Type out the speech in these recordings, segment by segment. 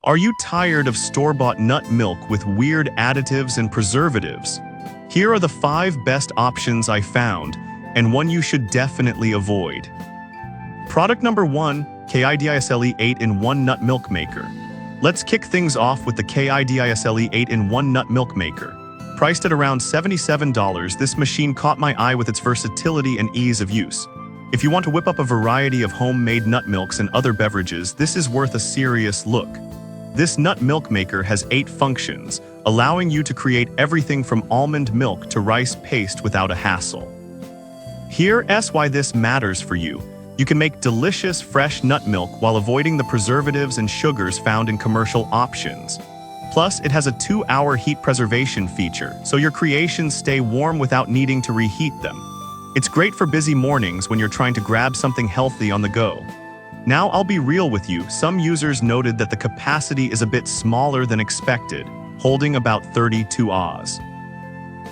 Are you tired of store-bought nut milk with weird additives and preservatives? Here are the 5 best options I found, and one you should definitely avoid. Product number 1, KIDISLE 8-in-1 Nut Milk Maker. Let's kick things off with the KIDISLE 8-in-1 Nut Milk Maker. Priced at around $77, this machine caught my eye with its versatility and ease of use. If you want to whip up a variety of homemade nut milks and other beverages, this is worth a serious look. This nut milk maker has 8 functions, allowing you to create everything from almond milk to rice paste without a hassle. Here's why this matters for you. You can make delicious, fresh nut milk while avoiding the preservatives and sugars found in commercial options. Plus, it has a 2-hour heat preservation feature, so your creations stay warm without needing to reheat them. It's great for busy mornings when you're trying to grab something healthy on the go. Now I'll be real with you, some users noted that the capacity is a bit smaller than expected, holding about 32 Oz.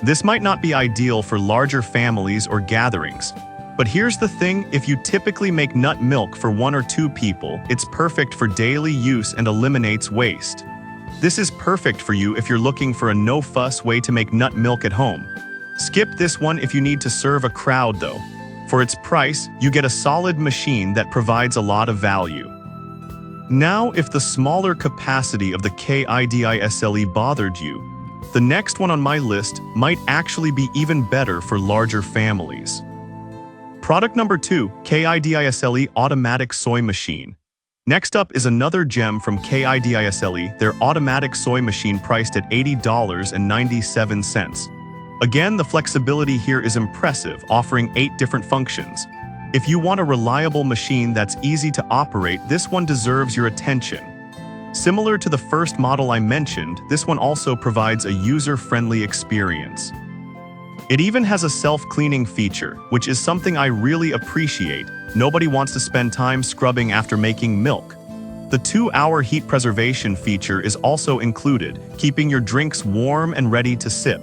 This might not be ideal for larger families or gatherings, but here's the thing, if you typically make nut milk for 1 or 2 people, it's perfect for daily use and eliminates waste. This is perfect for you if you're looking for a no-fuss way to make nut milk at home. Skip this one if you need to serve a crowd though. For its price, you get a solid machine that provides a lot of value. Now, if the smaller capacity of the KIDISLE bothered you, the next one on my list might actually be even better for larger families. Product number 2, KIDISLE Automatic Soy Machine. Next up is another gem from KIDISLE, their automatic soy machine priced at $80.97. Again, the flexibility here is impressive, offering 8 different functions. If you want a reliable machine that's easy to operate, this one deserves your attention. Similar to the first model I mentioned, this one also provides a user-friendly experience. It even has a self-cleaning feature, which is something I really appreciate. Nobody wants to spend time scrubbing after making milk. The 2-hour heat preservation feature is also included, keeping your drinks warm and ready to sip.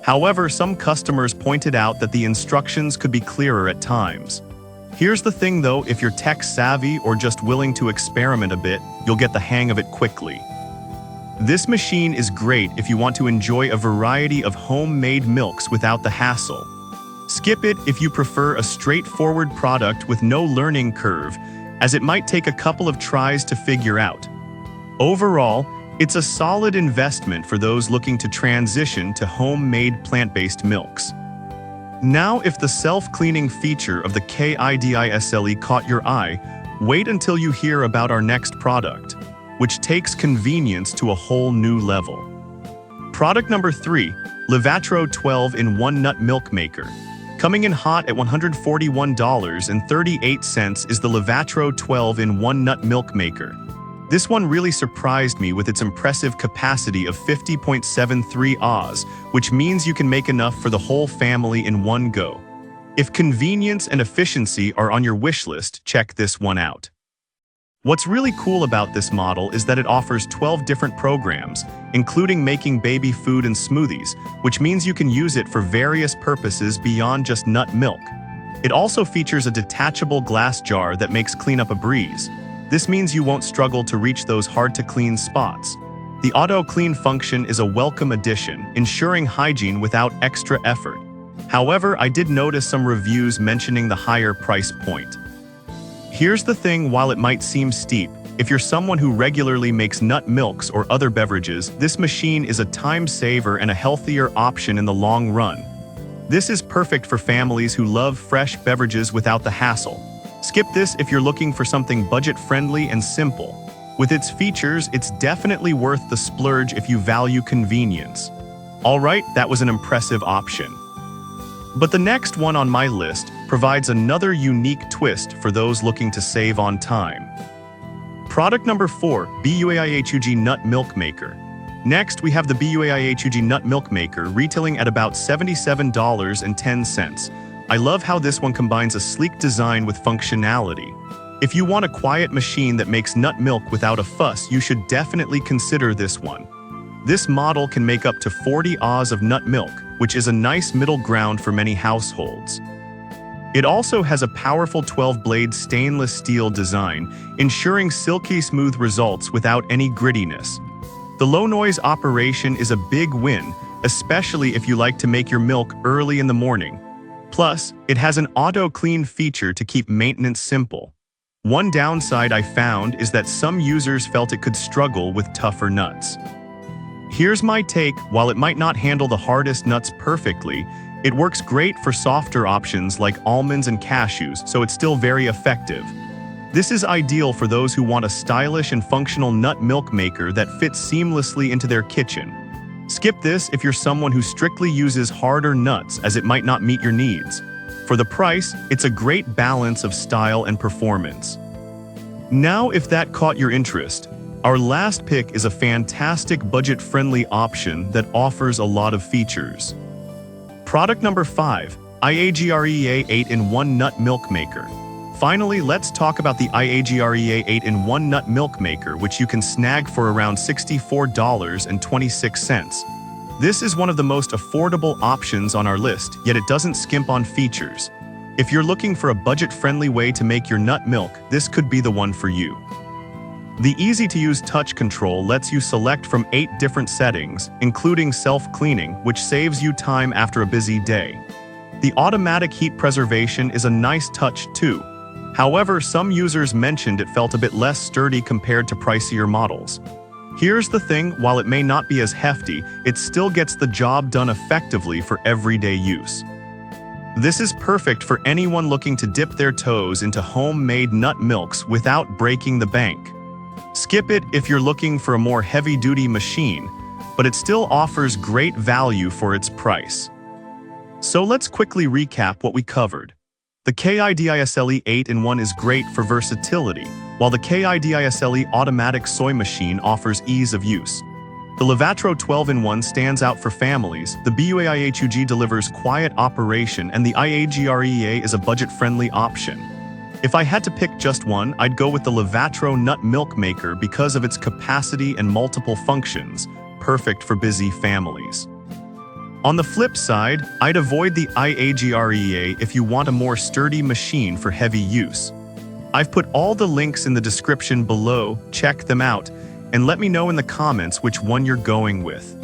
However, some customers pointed out that the instructions could be clearer at times. Here's the thing though, if you're tech-savvy or just willing to experiment a bit, you'll get the hang of it quickly. This machine is great if you want to enjoy a variety of homemade milks without the hassle. Skip it if you prefer a straightforward product with no learning curve, as it might take a couple of tries to figure out. Overall, it's a solid investment for those looking to transition to homemade plant-based milks. Now, if the self-cleaning feature of the KIDISLE caught your eye, wait until you hear about our next product, which takes convenience to a whole new level. Product number 3, Levatro 12-in-1 Nut Milk Maker. Coming in hot at $141.38 is the Levatro 12-in-1 Nut Milk Maker. This one really surprised me with its impressive capacity of 50.73 Oz, which means you can make enough for the whole family in one go. If convenience and efficiency are on your wish list, check this one out. What's really cool about this model is that it offers 12 different programs, including making baby food and smoothies, which means you can use it for various purposes beyond just nut milk. It also features a detachable glass jar that makes cleanup a breeze. This means you won't struggle to reach those hard-to-clean spots. The auto-clean function is a welcome addition, ensuring hygiene without extra effort. However, I did notice some reviews mentioning the higher price point. Here's the thing, while it might seem steep, if you're someone who regularly makes nut milks or other beverages, this machine is a time saver and a healthier option in the long run. This is perfect for families who love fresh beverages without the hassle. Skip this if you're looking for something budget-friendly and simple. With its features, it's definitely worth the splurge if you value convenience. Alright, that was an impressive option. But the next one on my list provides another unique twist for those looking to save on time. Product number 4, BUAIHUG Nut Milk Maker. Next, we have the BUAIHUG Nut Milk Maker, retailing at about $77.10. I love how this one combines a sleek design with functionality. If you want a quiet machine that makes nut milk without a fuss, you should definitely consider this one. This model can make up to 40 Oz of nut milk, which is a nice middle ground for many households. It also has a powerful 12-blade stainless steel design, ensuring silky smooth results without any grittiness. The low-noise operation is a big win, especially if you like to make your milk early in the morning. Plus, it has an auto-clean feature to keep maintenance simple. One downside I found is that some users felt it could struggle with tougher nuts. Here's my take: while it might not handle the hardest nuts perfectly, it works great for softer options like almonds and cashews, so it's still very effective. This is ideal for those who want a stylish and functional nut milk maker that fits seamlessly into their kitchen. Skip this if you're someone who strictly uses harder nuts, as it might not meet your needs. For the price, it's a great balance of style and performance. Now, if that caught your interest, our last pick is a fantastic budget-friendly option that offers a lot of features. Product number 5, IAGREA 8-in-1 Nut Milk Maker. Finally, let's talk about the IAGREA 8-in-1 Nut Milk Maker, which you can snag for around $64.26. This is one of the most affordable options on our list, yet it doesn't skimp on features. If you're looking for a budget-friendly way to make your nut milk, this could be the one for you. The easy-to-use touch control lets you select from 8 different settings, including self-cleaning, which saves you time after a busy day. The automatic heat preservation is a nice touch too. However, some users mentioned it felt a bit less sturdy compared to pricier models. Here's the thing: while it may not be as hefty, it still gets the job done effectively for everyday use. This is perfect for anyone looking to dip their toes into homemade nut milks without breaking the bank. Skip it if you're looking for a more heavy-duty machine, but it still offers great value for its price. So let's quickly recap what we covered. The KIDISLE 8-in-1 is great for versatility, while the KIDISLE automatic soy machine offers ease of use. The Levatro 12-in-1 stands out for families, the BUAIHUG delivers quiet operation, and the IAGREA is a budget-friendly option. If I had to pick just one, I'd go with the Levatro Nut Milk Maker because of its capacity and multiple functions, perfect for busy families. On the flip side, I'd avoid the IAGREA if you want a more sturdy machine for heavy use. I've put all the links in the description below, check them out, and let me know in the comments which one you're going with.